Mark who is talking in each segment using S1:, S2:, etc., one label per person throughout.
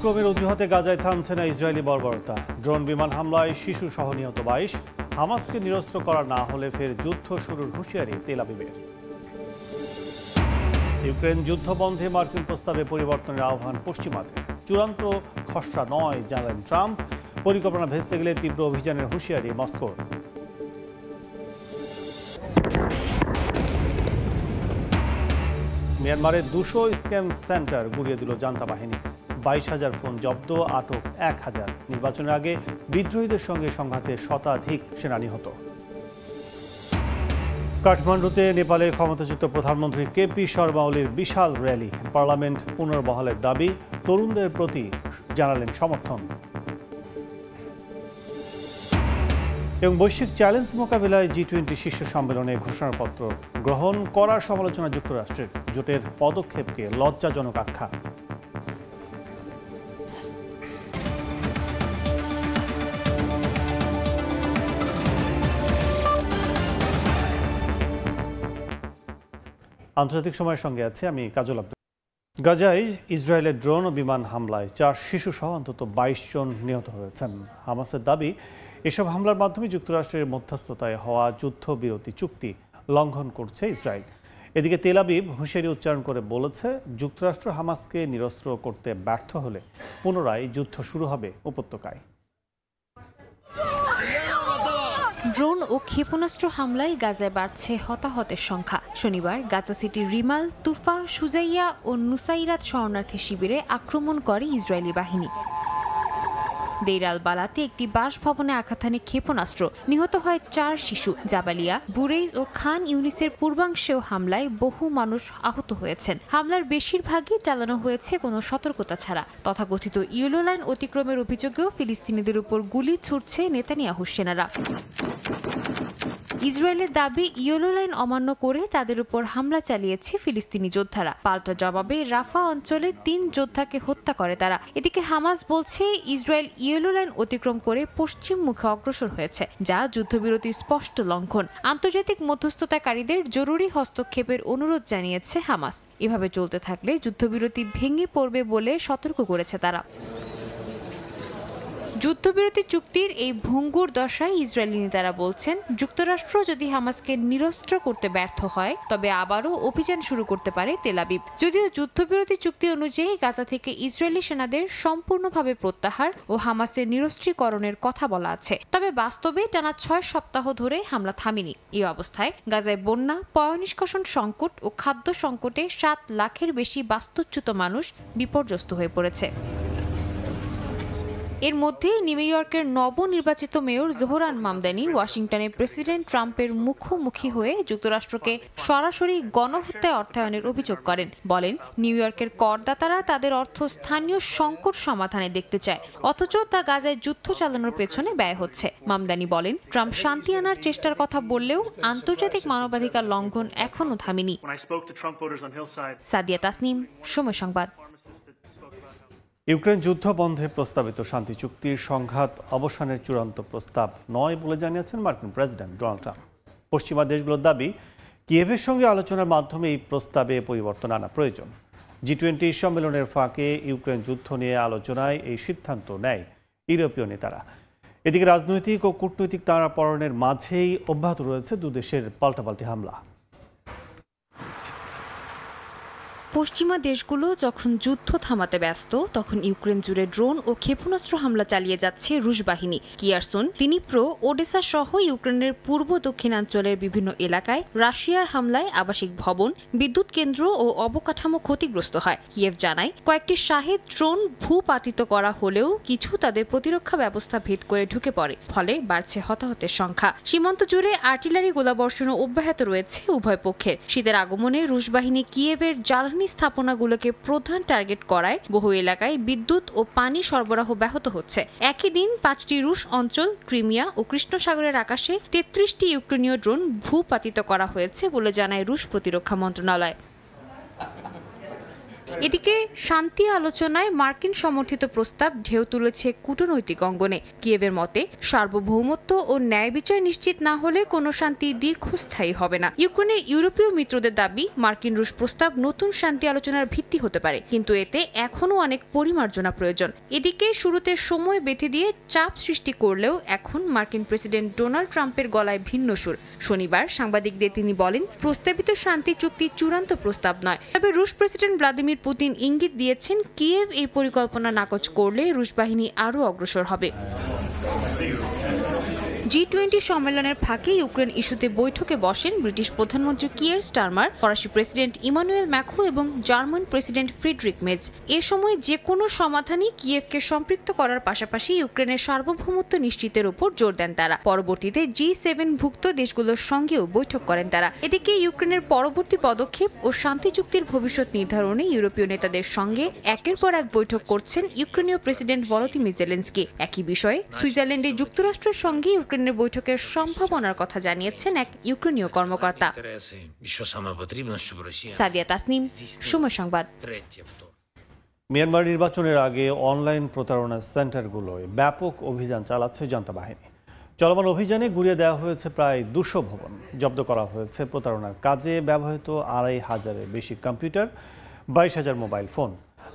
S1: ব্যতিক্রমের অজুহাতে গাজায় থামছে না ইসরায়েলি বর্বরতা। ড্রোন বিমান হামলায় শিশু সহ নিহত 22। হামাসকে নিরস্ত্র করা না হলে ফের যুদ্ধ শুরুর হুঁশিয়ারি তেল আবিবের। ইউক্রেন যুদ্ধ বন্ধে মার্কিন প্রস্তাবে পরিবর্তনের আহ্বান পশ্চিমাদের। চূড়ান্ত খসড়া নয় জানালেন ট্রাম্প। পরিকল্পনা ভেস্তে গেলে তীব্র অভিযানের হুঁশিয়ারি মস্কোর। মিয়ানমারের 200 স্ক্যাম সেন্টার গুড়িয়ে দিল জান্তা বাহিনী। 22,000 ফোন জব্দ, আটক 1,000। নির্বাচনের আগে বিদ্রোহীদের সঙ্গে সংঘাতে শতাধিক সেনা নিহত। কাঠমান্ডুতে নেপালের ক্ষমতাচ্যুত প্রধানমন্ত্রী কেপি শর্মা ওলির বিশাল র্যালি। পার্লামেন্ট পুনর্বহালের দাবি, তরুণদের প্রতি জানালেন সমর্থন। এবং বৈশ্বিক চ্যালেঞ্জ মোকাবিলায় G20 শীর্ষ সম্মেলনে ঘোষণাপত্র গ্রহণ করার সমালোচনা যুক্তরাষ্ট্রের। জোটের পদক্ষেপকে লজ্জাজনক আখ্যা। আন্তর্জাতিক সময়ের সঙ্গে আছে আমি কাজল আব্দুল। গাজায় ইসরায়েলের ড্রোন ও বিমান হামলায় 4 শিশু সহ অন্তত 22 জন নিহত হয়েছেন। হামাসের দাবি, এসব হামলার মাধ্যমে যুক্তরাষ্ট্রের মধ্যস্থতায় হওয়া যুদ্ধবিরতি চুক্তি লঙ্ঘন করছে ইসরায়েল। এদিকে তেল আবিব হুঁশিয়ারি উচ্চারণ করে বলেছে, যুক্তরাষ্ট্র হামাসকে নিরস্ত্র করতে ব্যর্থ হলে পুনরায় যুদ্ধ শুরু হবে উপত্যকায়।
S2: ড্রোন ও ক্ষেপণাস্ত্র হামলায় গাজায় বাড়ছে হতাহতের সংখ্যা। শনিবার গাজা সিটির রিমাল, তুফা, সুজাইয়া ও নুসাইরাত শরণার্থী শিবিরে আক্রমণ করে ইসরায়েলি বাহিনী। দেইর আল বালাতে একটি বাসভবনে আঘাত হানে ক্ষেপণাস্ত্র। নিহত হয় 4 শিশু। জাবালিয়া, বুরেইজ ও খান ইউনিসের পূর্বাংশেও হামলায় বহু মানুষ আহত হয়েছেন। হামলার বেশিরভাগই চালানো হয়েছে কোনো সতর্কতা ছাড়া। তথাকথিত ইয়েলো লাইন অতিক্রমের অভিযোগেও ফিলিস্তিনিদের উপর গুলি ছুড়ছে নেতানিয়াহুর সেনারা। ইসরায়েলের দাবি, ইয়েলো লাইন অমান্য করে তাদের উপর হামলা চালিয়েছে ফিলিস্তিনি যোদ্ধারা। পাল্টা জবাবে রাফা অঞ্চলে 3 যোদ্ধাকে হত্যা করে তারা। এদিকে হামাস বলছে, ইসরায়েল ইয়েলো লাইন অতিক্রম করে পশ্চিম মুখে অগ্রসর হয়েছে, যা যুদ্ধবিরতির স্পষ্ট লঙ্ঘন। আন্তর্জাতিক মধ্যস্থতাকারীদের জরুরি হস্তক্ষেপের অনুরোধ জানিয়েছে হামাস। এভাবে চলতে থাকলে যুদ্ধবিরতি ভেঙে পড়বে বলে সতর্ক করেছে তারা। যুদ্ধবিরতি চুক্তির এই ভঙ্গুর দশায় ইসরায়েলি নেতারা বলছেন, যুক্তরাষ্ট্র যদি হামাসকে নিরস্ত্র করতে ব্যর্থ হয় তবে আবারও অভিযান শুরু করতে পারে তেল আবিব। যদিও যুদ্ধবিরতি চুক্তি অনুযায়ী গাজা থেকে ইসরায়েলি সেনাদের সম্পূর্ণভাবে প্রত্যাহার ও হামাসের নিরস্ত্রীকরণের কথা বলা আছে, তবে বাস্তবে টানা 6 সপ্তাহ ধরে হামলা থামেনি। এই অবস্থায় গাজায় বন্যা, পয়ঃনিষ্কাশন সংকট ও খাদ্য সংকটে 7 লাখের বেশি বাস্তুচ্যুত মানুষ বিপর্যস্ত হয়ে পড়েছে। এর মধ্যে নিউ ইয়র্কের নবনির্বাচিত মেয়র জোহরান মামদানি ওয়াশিংটনে প্রেসিডেন্ট ট্রাম্পের মুখোমুখি হয়ে যুক্তরাষ্ট্রকে সরাসরি গণহত্যায় অর্থায়নের অভিযোগ করেন। বলেন, নিউ ইয়র্কের করদাতারা তাদের অর্থ স্থানীয় সংকট সমাধানে দেখতে চায়, অথচ তা গাজায় যুদ্ধ চালানোর পেছনে ব্যয় হচ্ছে। মামদানি বলেন, ট্রাম্প শান্তি আনার চেষ্টার কথা বললেও আন্তর্জাতিক মানবাধিকার লঙ্ঘন এখনও থামেনি। সাদিয়া তাসনিম, সময় সংবাদ।
S1: ইউক্রেন যুদ্ধ বন্ধে প্রস্তাবিত শান্তি চুক্তির সংঘাত অবসানের চূড়ান্ত প্রস্তাব নয় বলে জানিয়েছেন মার্কিন প্রেসিডেন্ট ডোনাল্ড ট্রাম্প। পশ্চিমা দেশগুলোর দাবি, কিয়েভের সঙ্গে আলোচনার মাধ্যমে এই প্রস্তাবে পরিবর্তন আনা প্রয়োজন। G20 সম্মেলনের ফাঁকে ইউক্রেন যুদ্ধ নিয়ে আলোচনায় এই সিদ্ধান্ত নেয় ইউরোপীয় নেতারা। এদিকে রাজনৈতিক ও কূটনৈতিক টানাপোড়েনের মাঝেই অব্যাহত রয়েছে দুদেশের পাল্টাপাল্টি হামলা।
S2: পশ্চিমা দেশগুলো যখন যুদ্ধ থামাতে ব্যস্ত, তখন ইউক্রেন জুড়ে ড্রোন ও ক্ষেপণাস্ত্র হামলা চালিয়ে যাচ্ছে রুশ বাহিনী। কিয়ারসন, দিনিপ্রো, ওডেসা সহ ইউক্রেনের পূর্ব দক্ষিণাঞ্চলের বিভিন্ন এলাকায় রাশিয়ার হামলায় আবাসিক ভবন, বিদ্যুৎ কেন্দ্র ও অবকাঠামো ক্ষতিগ্রস্ত হয়। কিয়েভ জানায়, কয়েকটি শাহেদ ড্রোন ভূপাতিত করা হলেও কিছু তাদের প্রতিরক্ষা ব্যবস্থা ভেদ করে ঢুকে পড়ে, ফলে বাড়ছে হতাহতের সংখ্যা। সীমান্ত জুড়ে আর্টিলারি গোলাবর্ষণও অব্যাহত রয়েছে উভয় পক্ষের। শীতের আগমনে রুশ বাহিনী কিয়েভের জ্বালানি স্থাপনাগুলোকে প্রধান টার্গেট করায় বহু এলাকায় বিদ্যুৎ ও পানি সরবরাহ ব্যাহত হচ্ছে। একই দিন 5টি রুশ অঞ্চল, ক্রিমিয়া ও কৃষ্ণ সাগরের আকাশে 33টি ইউক্রেনীয় ড্রোন ভূপাতিত করা হয়েছে বলে জানায় রুশ প্রতিরক্ষা মন্ত্রণালয়। এদিকে শান্তি আলোচনায় মার্কিন সমর্থিত প্রস্তাব ঢেউ তুলেছে কূটনৈতিক অঙ্গনে। কিয়েভের মতে সার্বভৌমত্ব ও ন্যায় বিচার নিশ্চিত না হলে কোনো শান্তি দীর্ঘস্থায়ী হবে না। ইউক্রেনের ইউরোপীয় মিত্রদের দাবি মার্কিন রুশ প্রস্তাব নতুন শান্তি আলোচনার ভিত্তি হতে পারে, কিন্তু এতে এখনও অনেক পরিমার্জনা প্রয়োজন। এদিকে শুরুতে সময় বেঁধে দিয়ে চাপ সৃষ্টি করলেও এখন মার্কিন প্রেসিডেন্ট ডোনাল্ড ট্রাম্পের গলায় ভিন্ন সুর। শনিবার সাংবাদিকদের তিনি বলেন, প্রস্তাবিত শান্তি চুক্তি চূড়ান্ত প্রস্তাব নয়, তবে রুশ প্রেসিডেন্ট ভ্লাদিমির পুতিন ইঙ্গিত দিয়েছেন কিয়েভ এই পরিকল্পনা নাকচ করলে রুশ বাহিনী আরও অগ্রসর হবে। G20 সম্মেলনের ফাঁকে ইউক্রেন ইস্যুতে বৈঠকে বসেন ব্রিটিশ প্রধানমন্ত্রী কিয়ার স্টারমার, ফরাসি প্রেসিডেন্ট ইমানুয়েল ম্যাক্রো এবং জার্মান প্রেসিডেন্ট ফ্রিডরিক মেজ। এ সময় যে কোনো সমাধানই কিয়েভকে সম্পৃক্ত করার পাশাপাশি ইউক্রেনের সার্বভৌমত্ব নিশ্চিতের উপর জোর দেন তারা। পরবর্তীতে G7 ভুক্ত দেশগুলোর সঙ্গেও বৈঠক করেন তারা। এদিকে ইউক্রেনের পরবর্তী পদক্ষেপ ও শান্তি চুক্তির ভবিষ্যৎ নির্ধারণে ইউরোপীয় নেতাদের সঙ্গে একের পর এক বৈঠক করছেন ইউক্রেনীয় প্রেসিডেন্ট ভলোদিমির জেলেনস্কি। একই বিষয়ে সুইজারল্যান্ডে যুক্তরাষ্ট্রের সঙ্গে ইউক্রেনের বৈঠকের সম্ভাবনার কথা জানিয়েছেন এক ইউক্রেনীয় কর্মকর্তা। সাদিয়া তাসনিম, সময় সংবাদ।
S1: মিয়ানমার নির্বাচনের আগে অনলাইন প্রতারণা সেন্টারগুলোয় ব্যাপক অভিযান চালাচ্ছে জান্তা বাহিনী। চলমান অভিযানে গুড়িয়ে দেওয়া হয়েছে প্রায় 200 ভবন, জব্দ করা হয়েছে প্রতারণার কাজে ব্যবহৃত 2500-এর বেশি কম্পিউটার, 22,000 মোবাইল ফোন।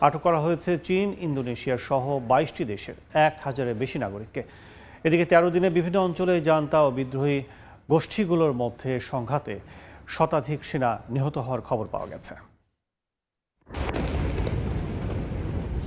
S1: আটক করা হয়েছে চীন, ইন্দোনেশিয়া সহ 22টি দেশের 1000-এর বেশি নাগরিককে। এদিকে 13 দিনে বিভিন্ন অঞ্চলে জান্তা ও বিদ্রোহী গোষ্ঠীগুলোর মধ্যে সংঘাতে শতাধিক সেনা নিহত হওয়ার খবর পাওয়া গেছে।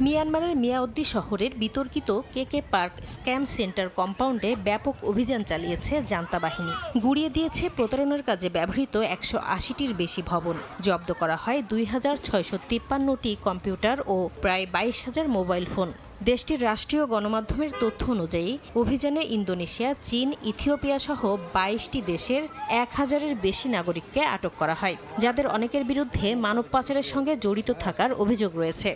S3: মিয়ানমারের মিয়াওদ্দি শহরের বিতর্কিত কেকে পার্ক স্ক্যাম সেন্টার কম্পাউন্ডে ব্যাপক অভিযান চালিয়েছে জান্তা বাহিনী। গুড়িয়ে দিয়েছে প্রতারণার কাজে ব্যবহৃত 180টির বেশি ভবন। জব্দ করা হয় 2653টি কম্পিউটার ও প্রায় 22,000 মোবাইল ফোন। দেশটির রাষ্ট্রীয় গণমাধ্যমের তথ্য অনুযায়ী অভিযানে ইন্দোনেশিয়া, চীন, ইথিওপিয়া সহ 22টি দেশের 1000-এর বেশি নাগরিককে আটক করা হয়, যাদের অনেকের বিরুদ্ধে মানব পাচারের সঙ্গে জড়িত থাকার অভিযোগ রয়েছে।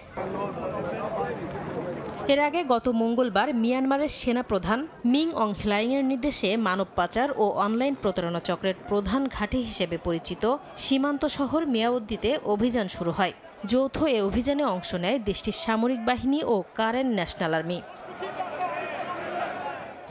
S3: এর আগে গত মঙ্গলবার মিয়ানমারের সেনাপ্রধান মিং অং হ্লাইংয়ের নির্দেশে মানব পাচার ও অনলাইন প্রতারণা চক্রের প্রধান ঘাঁটি হিসেবে পরিচিত সীমান্ত শহর মিয়াওদ্দিতে অভিযান শুরু হয়। যৌথ এ অভিযানে অংশ নেয় দেশটির সামরিক বাহিনী ও কারেন ন্যাশনাল আর্মি।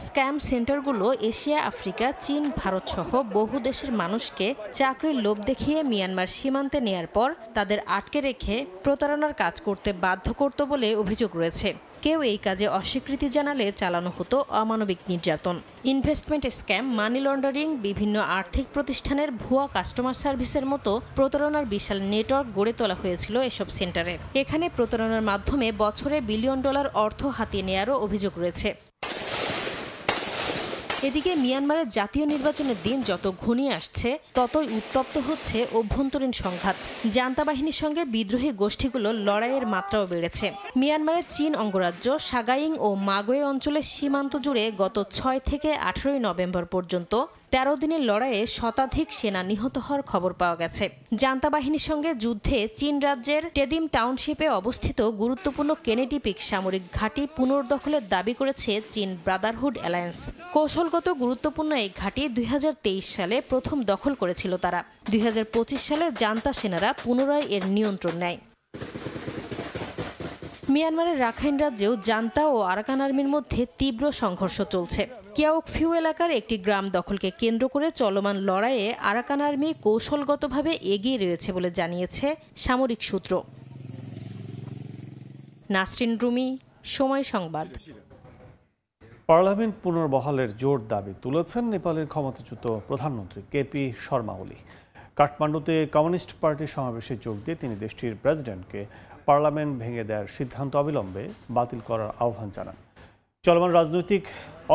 S3: স্ক্যাম সেন্টারগুলো এশিয়া, আফ্রিকা, চীন, ভারত সহ বহু দেশের মানুষকে চাকরির লোভ দেখিয়ে মিয়ানমার সীমান্তে নেয়ার পর তাদের আটকে রেখে প্রতারণার কাজ করতে বাধ্য করত বলে অভিযোগ রয়েছে। কেউ এই কাজে অস্বীকৃতি জানালে চালানো হতো অমানবিক নির্যাতন। ইনভেস্টমেন্ট স্ক্যাম, মানি লন্ডারিং, বিভিন্ন আর্থিক প্রতিষ্ঠানের ভুয়া কাস্টমার সার্ভিসের মতো প্রতারণার বিশাল নেটওয়ার্ক গড়ে তোলা হয়েছিল এসব সেন্টারে। এখানে প্রতারণার মাধ্যমে বছরে বিলিয়ন ডলার অর্থ হাতিয়ে নেয়ারও অভিযোগ রয়েছে। এদিকে মিয়ানমারের জাতীয় নির্বাচনের দিন যত ঘনিয়ে আসছে ততই উত্তপ্ত হচ্ছে অভ্যন্তরীণ সংঘাত। জান্তা বাহিনীর সঙ্গে বিদ্রোহী গোষ্ঠীগুলোর লড়াইয়ের মাত্রাও বেড়েছে। মিয়ানমারের চীন অঙ্গরাজ্য সাগাইং ও মাগোয়ে অঞ্চলের সীমান্ত জুড়ে গত 6 থেকে 18 নভেম্বর পর্যন্ত 13 দিনের লড়াইয়ে শতাধিক সেনা নিহত হওয়ার খবর পাওয়া গেছে। জান্তা বাহিনীর সঙ্গে যুদ্ধে চীন রাজ্যের টেদিম টাউনশিপে অবস্থিত গুরুত্বপূর্ণ কেনেডি পিক সামরিক ঘাঁটি পুনর্দখলের দাবি করেছে চীন ব্রাদারহুড অ্যালায়েন্স। কৌশলগত গুরুত্বপূর্ণ এই ঘাঁটি 2023 সালে প্রথম দখল করেছিল তারা। 2025 সালে জান্তা সেনারা পুনরায় এর নিয়ন্ত্রণ নেয়। মিয়ানমারের রাখাইন রাজ্যেও জান্তা ও আরাকান আর্মির মধ্যে তীব্র সংঘর্ষ চলছে। কিয়াওকফিউ এলাকার একটি গ্রাম দখলকে কেন্দ্র করে চলমান লড়াইয়ে আরাকান আর্মি কৌশলগতভাবে এগিয়ে রয়েছে বলে জানিয়েছে সামরিক সূত্র। নাসরিন রুমি, সময় সংবাদ।
S1: পার্লামেন্ট পুনর্বহালের জোর দাবি তুলেছেন নেপালের ক্ষমতাচ্যুত প্রধানমন্ত্রী কেপি শর্মা ওলি। কাঠমান্ডুতে কমিউনিস্ট পার্টির সমাবেশে যোগ দিয়ে তিনি দেশটির প্রেসিডেন্টকে পার্লামেন্ট ভেঙে দেওয়ার সিদ্ধান্ত অবিলম্বে বাতিল করার আহ্বান জানান। চলমান রাজনৈতিক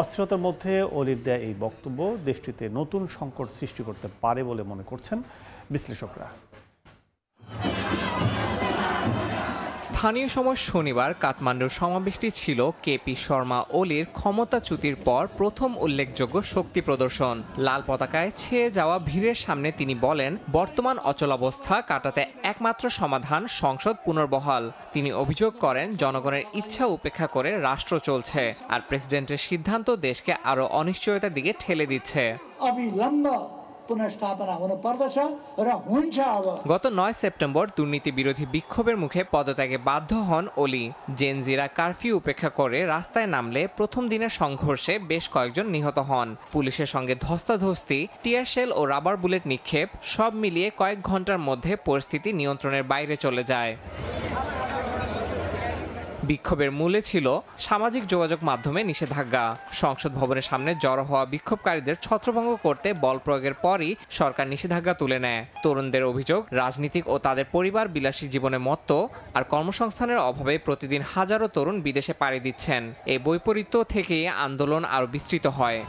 S1: অস্থিরতার মধ্যে ওলির দেয়া এই বক্তব্য দেশটিতে নতুন সংকট সৃষ্টি করতে পারে বলে মনে করছেন বিশ্লেষকরা।
S4: স্থানীয় সময় শনিবার কাঠমান্ডুর সমাবেশটি ছিল কেপি শর্মা ওলির ক্ষমতাচ্যুতির পর প্রথম উল্লেখযোগ্য শক্তি প্রদর্শন। লাল পতাকায় ছেয়ে যাওয়া ভিড়ের সামনে তিনি বলেন, বর্তমান অচলাবস্থা কাটাতে একমাত্র সমাধান সংসদ পুনর্বহাল। তিনি অভিযোগ করেন, জনগণের ইচ্ছা উপেক্ষা করে রাষ্ট্র চলছে, আর প্রেসিডেন্টের সিদ্ধান্ত দেশকে আরও অনিশ্চয়তার দিকে ঠেলে দিচ্ছে।
S5: पुनर्स्थापना हुनुपर्दछ र हुन्छ। अब
S4: গত ৯ সেপ্টেম্বর দুর্নীতি বিরোধী বিক্ষোভের মুখে পদত্যাগে বাধ্য হন ওলি। জেনজিরা কারফিউ উপেক্ষা করে রাস্তায় নামলে প্রথম দিনের সংঘর্ষে বেশ কয়েকজন নিহত হন। পুলিশের সঙ্গে ধস্তাধস্তি, টিয়ার শেল ও রাবার বুলেট নিক্ষেপ সব মিলিয়ে কয়েক ঘন্টার মধ্যে পরিস্থিতি নিয়ন্ত্রণের বাইরে চলে যায়। বিক্ষোভের মূলে ছিল সামাজিক যোগাযোগ মাধ্যমে নিষেধাজ্ঞা। সংসদ ভবনের সামনে জড়ো হওয়া বিক্ষোভকারীদের ছত্রভঙ্গ করতে বল প্রয়োগের পরই সরকার নিষেধাজ্ঞা তুলে নেয়। তরুণদের অভিযোগ, রাজনীতিক ও তাদের পরিবার বিলাসী জীবনে মত্ত আর কর্মসংস্থানের অভাবে প্রতিদিন হাজারো তরুণ বিদেশে পাড়ি দিচ্ছেন। এই বৈপরীত্য থেকেই আন্দোলন আরও বিস্তৃত হয়।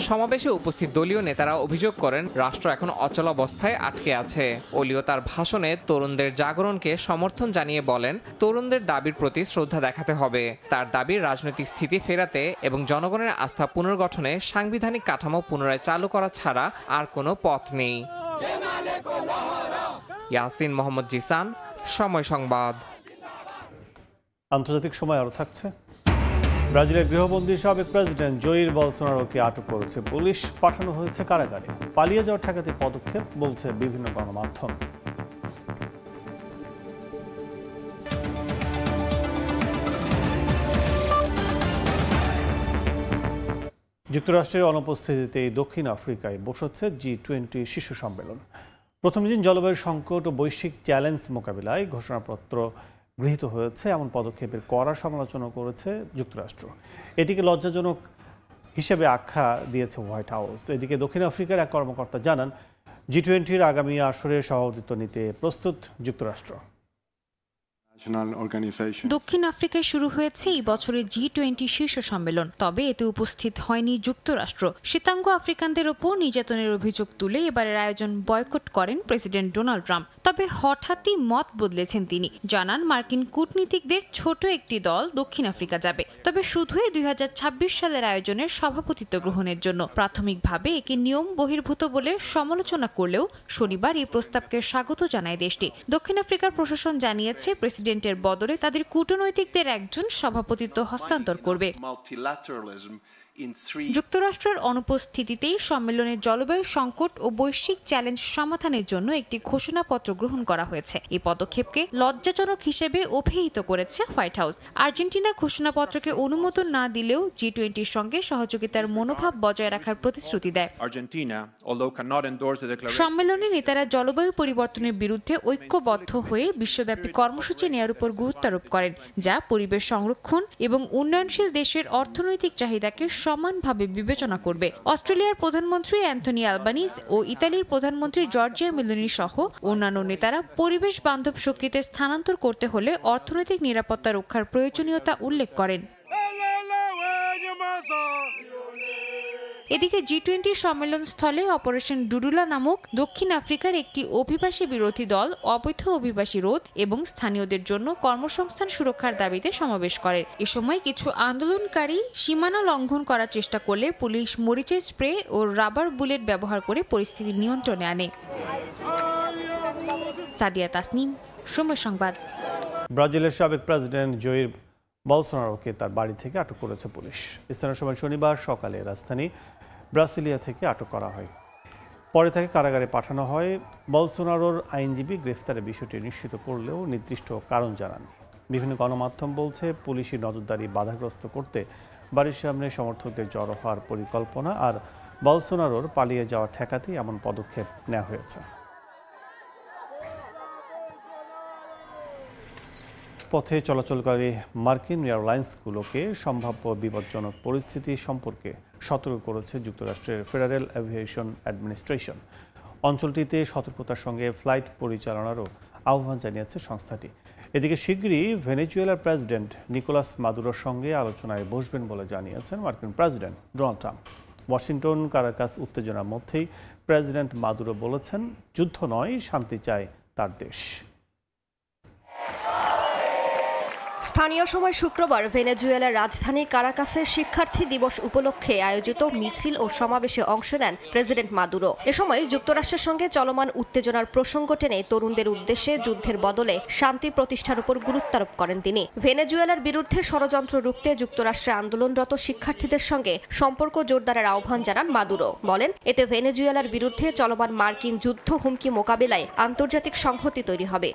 S4: সমাবেশে উপস্থিত দলীয় নেতারা অভিযোগ করেন রাষ্ট্র এখন অচলাবস্থায় আটকে আছে। ওলিও তার ভাষণে তরুণদের জাগরণকে সমর্থন জানিয়ে বলেন, তরুণদের দাবির প্রতি শ্রদ্ধা দেখাতে হবে। তার দাবি রাজনৈতিক স্থিতি ফেরাতে এবং জনগণের আস্থা পুনর্গঠনে সাংবিধানিক কাঠামো পুনরায় চালু করা ছাড়া আর কোনো পথ নেই। ইয়াসিন মোহাম্মদ জিসান, সময় সংবাদ।
S1: আন্তর্জাতিক সময় আরও থাকছে। ব্রাজিলের গৃহবন্দী সাবেক প্রেসিডেন্ট জয়ির বলসোনারোকে আটক করেছে পুলিশ, পাঠানো হয়েছে কারাগারে। পালিয়ে যাওয়ার ঠেকাতে পদক্ষেপ বলছে বিভিন্ন গণমাধ্যম। যুক্তরাষ্ট্রের অনুপস্থিতিতে দক্ষিণ আফ্রিকায় বসেছে G20 শীর্ষ সম্মেলন। প্রথম দিন জলবায়ু সংকট ও বৈশ্বিক চ্যালেঞ্জ মোকাবিলায় ঘোষণাপত্র গৃহীত হয়েছে এমন পদক্ষেপের কড়া সমালোচনা করেছে যুক্তরাষ্ট্র। এটিকে লজ্জাজনক হিসেবে আখ্যা দিয়েছে হোয়াইট হাউস। এদিকে দক্ষিণ আফ্রিকার এক কর্মকর্তা জানান, G20-র আগামী আসরে সভাপতিত্ব নিতে প্রস্তুত যুক্তরাষ্ট্র।
S2: দক্ষিণ আফ্রিকায় শুরু হয়েছে এই বছরের G20 শীর্ষ সম্মেলন, তবে এতে উপস্থিত হয়নি যুক্তরাষ্ট্র। শ্বেতাঙ্গ আফ্রিকানদের ওপর নির্যাতনের অভিযোগ তুলে এবারের আয়োজন বয়কট করেন প্রেসিডেন্ট ডোনাল্ড ট্রাম্প। তবে হঠাৎই মত বদলেছেন তিনি, জানান মার্কিন কূটনীতিকদের ছোট একটি দল দক্ষিণ আফ্রিকা যাবে, তবে শুধুই 2026 সালের আয়োজনের সভাপতিত্ব গ্রহণের জন্য। প্রাথমিকভাবে একে নিয়ম বহির্ভূত বলে সমালোচনা করলেও শনিবার এই প্রস্তাবকে স্বাগত জানায় দেশটি। দক্ষিণ আফ্রিকার প্রশাসন জানিয়েছে প্রেসিডেন্টের বদলে তাদের কূটনৈতিকদের একজন সভাপতিত্ব হস্তান্তর করবে। যুক্তরাষ্ট্রের অনুপস্থিতিতেই সম্মেলনে জলবায়ু সংকট ও বৈশ্বিক চ্যালেঞ্জ সমাধানের জন্য একটি ঘোষণাপত্র গ্রহণ করা হয়েছে। এই পদক্ষেপকে লজ্জাজনক হিসেবে অভিহিত করেছে হোয়াইট হাউস। আর্জেন্টিনা ঘোষণাপত্রকে অনুমোদন না দিলেও G20-র সঙ্গে সহযোগিতার মনোভাব বজায় রাখার প্রতিশ্রুতি দেয়। সম্মেলনে নেতারা জলবায়ু পরিবর্তনের বিরুদ্ধে ঐক্যবদ্ধ হয়ে বিশ্বব্যাপী কর্মসূচি নেওয়ার উপর গুরুত্ব আরোপ করেন, যা পরিবেশ সংরক্ষণ এবং উন্নয়নশীল দেশের অর্থনৈতিক চাহিদাকে সমানভাবে বিবেচনা করবে। অস্ট্রেলিয়ার প্রধানমন্ত্রী অ্যান্থনি আলবানিজ ও ইতালির প্রধানমন্ত্রী জর্জিয়া মেলোনি সহ অন্যান্য নেতারা পরিবেশ বান্ধব শক্তিতে স্থানান্তর করতে হলে অর্থনৈতিক নিরাপত্তা রক্ষার প্রয়োজনীয়তা উল্লেখ করেন। এদিকে G20 সম্মেলন স্থলে অপারেশন ডুডুলা নামক দক্ষিণ আফ্রিকার একটি অভিবাসী বিরোধী দল অবৈধ অভিবাসী রোধ এবং স্থানীয়দের জন্য কর্মসংস্থান সুরক্ষার দাবিতে সমাবেশ করে। এ সময় কিছু আন্দোলনকারী সীমানা লঙ্ঘন করার চেষ্টা করলে পুলিশ মরিচের স্প্রে ও রাবার বুলেট ব্যবহার করে পরিস্থিতি নিয়ন্ত্রণে আনে। সাদিয়া তাসনিম, সময় সংবাদ।
S1: ব্রাজিলের সাবেক প্রেসিডেন্ট জয়ির বলসোনারোকে তার বাড়ি থেকে আটক করেছে পুলিশ। স্থানীয় সময় শনিবার সকালে রাজধানী ব্রাসিলিয়া থেকে আটক করা হয়, পরে তাকে কারাগারে পাঠানো হয়। বলসোনারোর আইনজীবী গ্রেফতারের বিষয়টি নিশ্চিত করলেও নির্দিষ্ট কারণ জানান। বিভিন্ন গণমাধ্যম বলছে, পুলিশি নজরদারি বাধাগ্রস্ত করতে বাড়ির সামনে সমর্থকদের জড়ো হওয়ার পরিকল্পনা আর বলসোনারোর পালিয়ে যাওয়া ঠেকাতেই এমন পদক্ষেপ নেওয়া হয়েছে। পথে চলাচলকারী মার্কিন এয়ারলাইন্সগুলোকে সম্ভাব্য বিপজ্জনক পরিস্থিতি সম্পর্কে সতর্ক করেছে যুক্তরাষ্ট্রের ফেডারেল এভিয়েশন অ্যাডমিনিস্ট্রেশন। অঞ্চলটিতে সতর্কতার সঙ্গে ফ্লাইট পরিচালনারও আহ্বান জানিয়েছে সংস্থাটি। এদিকে শিগগিরই ভেনেজুয়েলার প্রেসিডেন্ট নিকোলাস মাদুরোর সঙ্গে আলোচনায় বসবেন বলে জানিয়েছেন মার্কিন president Donald Trump. Washington Caracas উত্তেজনার মধ্যেই প্রেসিডেন্ট মাদুরো বলেছেন, যুদ্ধ নয়, শান্তি চায় তার দেশ।
S6: স্থানীয় সময় শুক্রবার ভেনেজুয়েলার রাজধানী কারাকাসের শিক্ষার্থী দিবস উপলক্ষে আয়োজিত মিছিল ও সমাবেশে অংশ নেন প্রেসিডেন্ট মাদুরো। এ সময় যুক্তরাষ্ট্রের সঙ্গে চলমান উত্তেজনার প্রসঙ্গ টেনে তরুণদের উদ্দেশ্যে যুদ্ধের বদলে শান্তি প্রতিষ্ঠার উপর গুরুত্বারোপ করেন তিনি। ভেনেজুয়েলার বিরুদ্ধে ষড়যন্ত্র রুখতে যুক্তরাষ্ট্রে আন্দোলনরত শিক্ষার্থীদের সঙ্গে সম্পর্ক জোরদারের আহ্বান জানান মাদুরো। বলেন, এতে ভেনেজুয়েলার বিরুদ্ধে চলমান মার্কিন যুদ্ধ হুমকি মোকাবিলায় আন্তর্জাতিক সংহতি তৈরি হবে।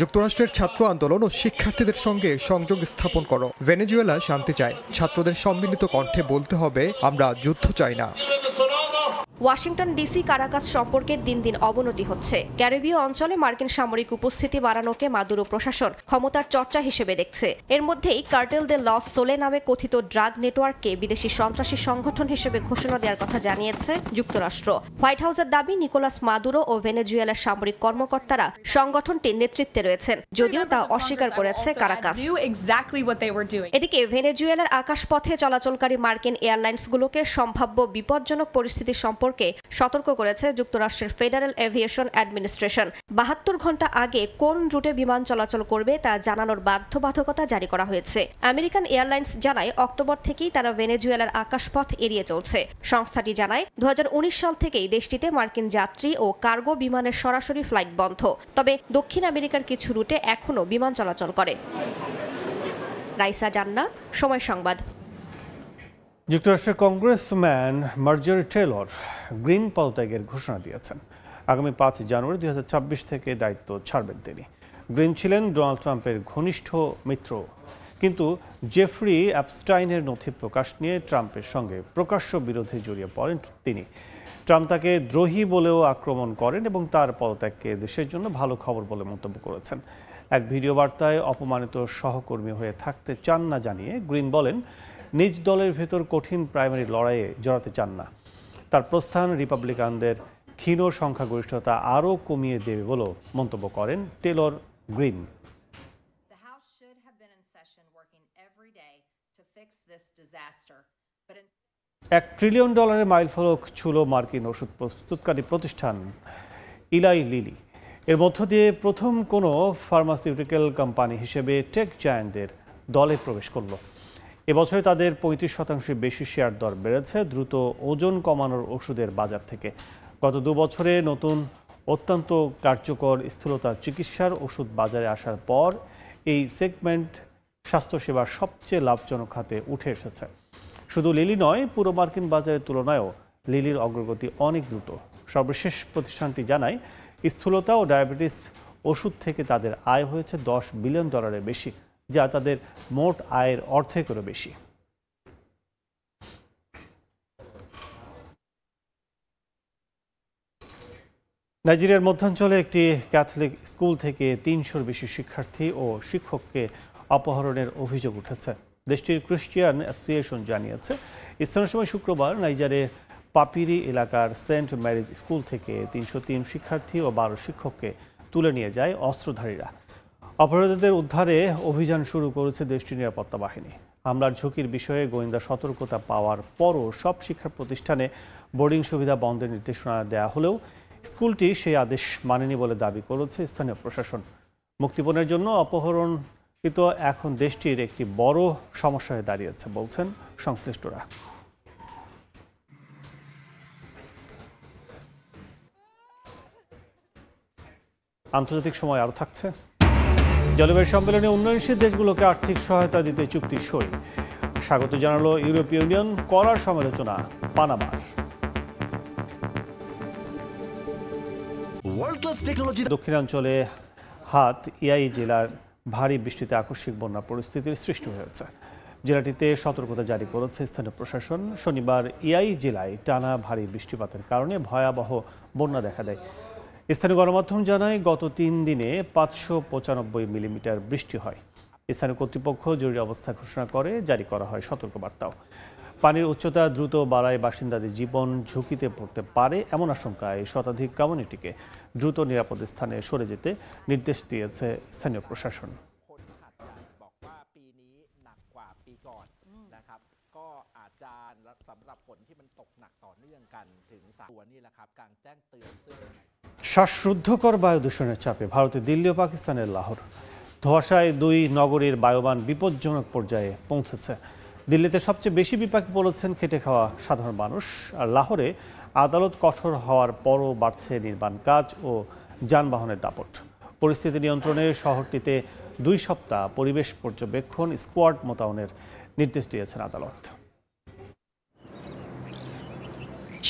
S7: যুক্তরাষ্ট্রের ছাত্র আন্দোলন ও শিক্ষার্থীদের সঙ্গে সংযোগ স্থাপন করো। ভেনেজুয়েলা শান্তি চায়, ছাত্রদের সম্মিলিত কণ্ঠে বলতে হবে আমরা যুদ্ধ চাই না।
S6: ওয়াশিংটন ডিসি কারাকাস সম্পর্কের দিন দিন অবনতি হচ্ছে। ক্যারিবীয় অঞ্চলে মার্কিন সামরিক উপস্থিতি বাড়ানোকে মাদুরো প্রশাসন ক্ষমতার চর্চা হিসেবে দেখছে। এর মধ্যেই কার্টেল দে লস সোলে নামে কথিত ড্রাগ নেটওয়ার্ককে বিদেশি সন্ত্রাসী সংগঠন হিসেবে ঘোষণা দেওয়ার কথা জানিয়েছে যুক্তরাষ্ট্র। হোয়াইট হাউসের দাবি, নিকোলাস মাদুরো ও ভেনেজুয়েলার সামরিক কর্মকর্তারা সংগঠনটির নেতৃত্বে রয়েছেন, যদিও তা অস্বীকার করেছে কারাকাস। এদিকে ভেনেজুয়েলার আকাশপথে চলাচলকারী মার্কিন এয়ারলাইন্সগুলোকে সম্ভাব্য বিপজ্জনক পরিস্থিতি সম্পর্কে সতর্ক করেছে যুক্তরাষ্ট্রের ফেডারেল এভিয়েশন অ্যাডমিনিস্ট্রেশন। 72 ঘন্টা আগে কোন রুটে বিমান চলাচল করবে তা জানানোর বাধ্যবাধকতা জারি করা হয়েছে। আমেরিকান এয়ারলাইন্স জানায়, অক্টোবর থেকেই তারা ভেনেজুয়েলার আকাশপথ এড়িয়ে চলছে। সংস্থাটি জানায়, 2019 সাল থেকেই দেশটিতে মার্কিন যাত্রী ও কার্গো বিমানের সরাসরি ফ্লাইট বন্ধ। তবে দক্ষিণ আমেরিকার কিছু রুটে এখনও বিমান চলাচল করে। রাইসা জান্নাত, সময় সংবাদ।
S1: যুক্তরাষ্ট্রের কংগ্রেসম্যান মার্জরি টেলর গ্রিন পদত্যাগের ঘোষণা দিয়েছেন। আগামী 5 জানুয়ারি 2026 থেকে দায়িত্ব ছাড়বেন তিনি। গ্রিন ছিলেন ডোনাল্ড ট্রাম্পের ঘনিষ্ঠ মিত্র, কিন্তু জেফ্রি অ্যাপস্টাইনের নথি প্রকাশ নিয়ে ট্রাম্পের সঙ্গে প্রকাশ্য বিরোধে জড়িয়ে পড়েন তিনি। ট্রাম্প তাকে দ্রোহী বলেও আক্রমণ করেন এবং তার পদত্যাগকে দেশের জন্য ভালো খবর বলে মন্তব্য করেছেন। এক ভিডিও বার্তায় অপমানিত সহকর্মী হয়ে থাকতে চান না জানিয়ে গ্রিন বলেন, নিজ দলের ভেতর কঠিন প্রাইমারি লড়াইয়ে জড়াতে চান না। তার প্রস্থান রিপাবলিকানদের ক্ষীণ সংখ্যাগরিষ্ঠতা আরও কমিয়ে দেবে বলেও মন্তব্য করেন টেলর গ্রিন। $1 ট্রিলিয়ন মাইলফলক ছুঁল মার্কিন ওষুধ প্রস্তুতকারী প্রতিষ্ঠান ইলাই লিলি। এর মধ্য দিয়ে প্রথম কোনো ফার্মাসিউটিক্যাল কোম্পানি হিসেবে টেক জায়ান্টদের দলে প্রবেশ করল। এবছরে তাদের 35% বেশি শেয়ার দর বেড়েছে দ্রুত ওজন কমানোর ওষুধের বাজার থেকে। গত 2 বছরে নতুন অত্যন্ত কার্যকর স্থূলতার চিকিৎসার ওষুধ বাজারে আসার পর এই সেগমেন্ট স্বাস্থ্যসেবার সবচেয়ে লাভজনক খাতে উঠে এসেছে। শুধু লিলি নয়, পুরো মার্কিন বাজারের তুলনায়ও লিলির অগ্রগতি অনেক দ্রুত। সর্বশেষ প্রতিষ্ঠানটি জানায়, স্থূলতা ও ডায়াবেটিস ওষুধ থেকে তাদের আয় হয়েছে $10 বিলিয়ন বেশি, যা তাদের মোট আয়ের অর্ধেকেরও বেশি। নাইজেরিয়ার মধ্যাঞ্চলে একটি ক্যাথলিক স্কুল থেকে 300-র বেশি শিক্ষার্থী ও শিক্ষককে অপহরণের অভিযোগ উঠেছে। দেশটির ক্রিশ্চিয়ান অ্যাসোসিয়েশন জানিয়েছে, স্থানীয় সময় শুক্রবার নাইজারের পাপিরি এলাকার সেন্ট ম্যারিজ স্কুল থেকে 303 শিক্ষার্থী ও 12 শিক্ষককে তুলে নিয়ে যায় অস্ত্রধারীরা। অপরাধীদের উদ্ধারে অভিযান শুরু করেছে দেশটির নিরাপত্তা বাহিনী। হামলার ঝুঁকির বিষয়ে গোয়েন্দা সতর্কতা পাওয়ার পরও সব শিক্ষা প্রতিষ্ঠানে বোর্ডিং সুবিধা বন্ধের নির্দেশনা দেওয়া হলেও স্কুলটি সেই আদেশ মানেনি বলে দাবি করেছে স্থানীয় প্রশাসন। মুক্তিপণের জন্য অপহরণকৃত এখন দেশটির একটি বড় সমস্যা হয়ে দাঁড়িয়েছে বলছেন সংশ্লিষ্টরা। আন্তর্জাতিক সময় আরও থাকছে। জলবায়ু সম্মেলনে উন্নয়নশীল দেশগুলোকে আর্থিক সহায়তা দিতে চুক্তি সই। স্বাগত জানালো ইউরোপীয় ইউনিয়ন, কড়া সমালোচনা পানামার। দক্ষিণাঞ্চলে হাত ইয়াই জেলার ভারী বৃষ্টিতে আকস্মিক বন্যা পরিস্থিতির সৃষ্টি হয়েছে। জেলাটিতে সতর্কতা জারি করেছে স্থানীয় প্রশাসন। শনিবার ইয়াই জেলায় টানা ভারী বৃষ্টিপাতের কারণে ভয়াবহ বন্যা দেখা দেয়। স্থানীয় গণমাধ্যম জানায়, গত 3 দিনে 595 মিলিমিটার বৃষ্টি হয়। স্থানীয় কর্তৃপক্ষ জরুরি অবস্থা ঘোষণা করে, জারি করা হয় সতর্কবার্তাও। পানির উচ্চতা দ্রুত বাড়ায় বাসিন্দাদের জীবন ঝুঁকিতে পড়তে পারে এমন আশঙ্কায় শতাধিক কমিউনিটিকে দ্রুত নিরাপদ স্থানে সরে যেতে নির্দেশ দিয়েছে স্থানীয় প্রশাসন। শ্বাসরুদ্ধকর বায়ু দূষণের চাপে ভারতের দিল্লি ও পাকিস্তানের লাহোর ধোঁয়াশায় দুই নগরীর বায়ুমান বিপজ্জনক পর্যায়ে পৌঁছেছে। দিল্লিতে সবচেয়ে বেশি বিপাকে পড়েছেন খেটে খাওয়া সাধারণ মানুষ। আর লাহোরে আদালত কঠোর হওয়ার পরও বাড়ছে নির্মাণ কাজ ও যানবাহনের দাপট। পরিস্থিতি নিয়ন্ত্রণে শহরটিতে 2 সপ্তাহ পরিবেশ পর্যবেক্ষণ স্কোয়াড মোতায়েনের নির্দেশ দিয়েছেন আদালত।